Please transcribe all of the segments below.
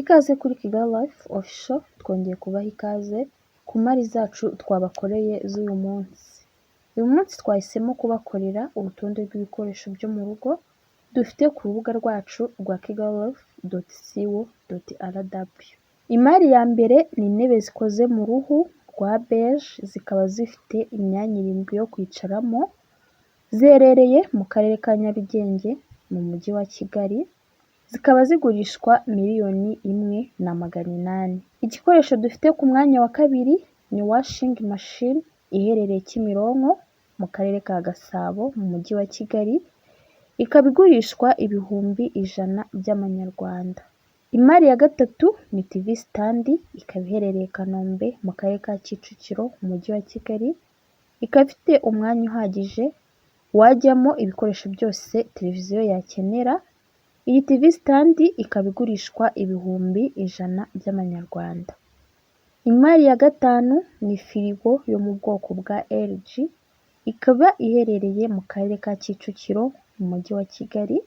Ikaze kuri Kigali Life Official, twongeye kubaha ikaze ku mari zacu twabakoreye z'uyu munsi. Uyu munsi twahisemo kubakorera urutonde rw'ibikoresho byo mu rugo dufite ku rubuga rwacu rwa kigalife.co.rw. Imari ya mbere ni intebe zikoze mu ruhu rwa beige, zikaba zifite imyanya 7 yo kwicaramo, ziherereye mu karere ka Nyarugenge mu mujyi wa Kigali. Zikaba zigurishwa $1,800,000. Igikoresho dufite ku mwanya wa kabiri ni washing machine iherereye Kimironko mu karere ka Gasabo mu mujyi wa Kigali. Ikaba igurishwa $100,000 by'amanyarwanda. Imari ya gatatu ni TV stand, ikaba iherereye Kanombe mu karere ka Kicukiro mu mujyi wa Kigali. Ikaba ifite umwanya uhagije wajyamo ibikoresho byose televiziyo yakenera. Iyi TV stand ikaba igurishwa $100,000 by'amanyarwanda. Imari ya gatanu ni firigo yo mu bwoko bwa LG, ikaba iherereye mu karere ka Kicukiro mu mujyi wa Kigali.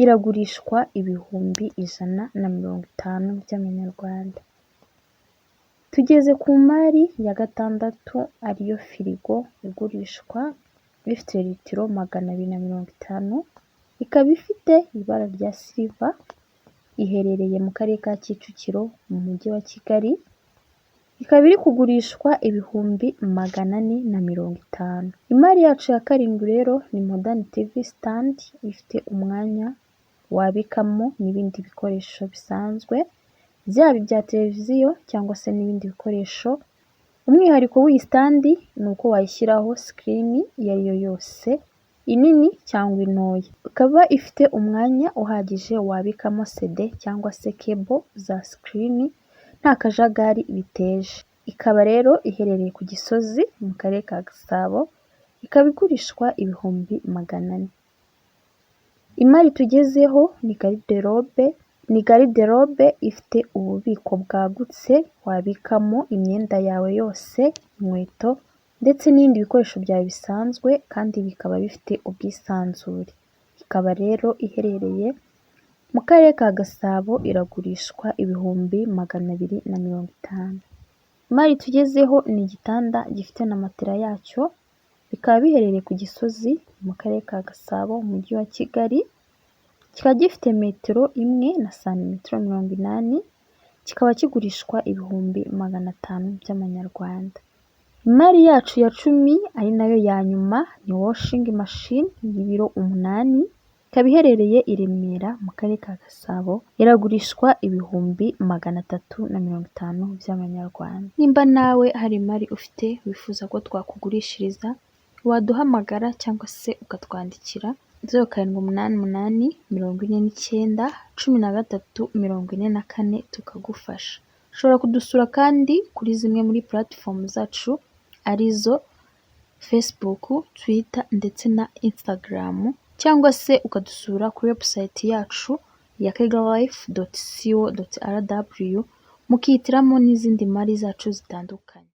Iragurishwa $150,000 by'amanyarwanda. Tugeze ku mari ya gatandatu ariyo firigo igurishwa ifite litiro 250. Ikaba ifite ibara rya silver, iherereye mu karere ka Kicukiro mu mujyi wa Kigali. Ikaba iri kugurishwa $450,000. Imari yacu ya karindwi rero ni modern TV stand, ifite umwanya wabikamo n'ibindi bikoresho bisanzwe, byaba ibya televiziyo cyangwa se n'ibindi bikoresho. Umwihariko w'iyi stand ni uko wayishyiraho screen iyo ari yo yose, inini cyangwa intoya. Ikaba ifite umwanya uhagije wabikamo CD cyangwa se cable za screen nta kajagari biteje. Ikaba rero iherereye ku Gisozi mu karere ka Gasabo. Ikaba igurishwa $400,000. Imari tugezeho ni garde-robe. Ni garde-robe ifite ububiko bwagutse wabikamo imyenda yawe yose, inkweto ndetse n'ibindi bikoresho byawe bisanzwe, kandi bikaba bifite ubwisanzure. Ikaba rero iherereye mu karere ka Gasabo, iragurishwa $250,000. Imari tugezeho ni igitanda gifite na matera yacyo. Bikaba biherereye ku Gisozi mu karere ka Gasabo mu mujyi wa Kigali. Kikaba gifite metero 1 na santimetero 80. Kikaba kigurishwa $500,000 by'amanyarwanda. Imari yacu ya 10 ari nayo ya nyuma ni washing machine y'ibiro 8. Ikaba iherereye i Remera mu karere ka Gasabo. Iragurishwa $350,000 by'amanyarwanda. Nimba nawe hari imari ufite wifuza ko twakugurishiriza, waduhamagara cyangwa se ukatwandikira 0788 49 13 44 tukagufasha. Ushobora kudusura kandi kuri zimwe muri platform zacu arizo Facebook, Twitter ndetse na Instagram, cyangwa se ukadusura kuri website yacu ya kigalife.co.rw mukihitiramo n'izindi mari zacu zitandukanye.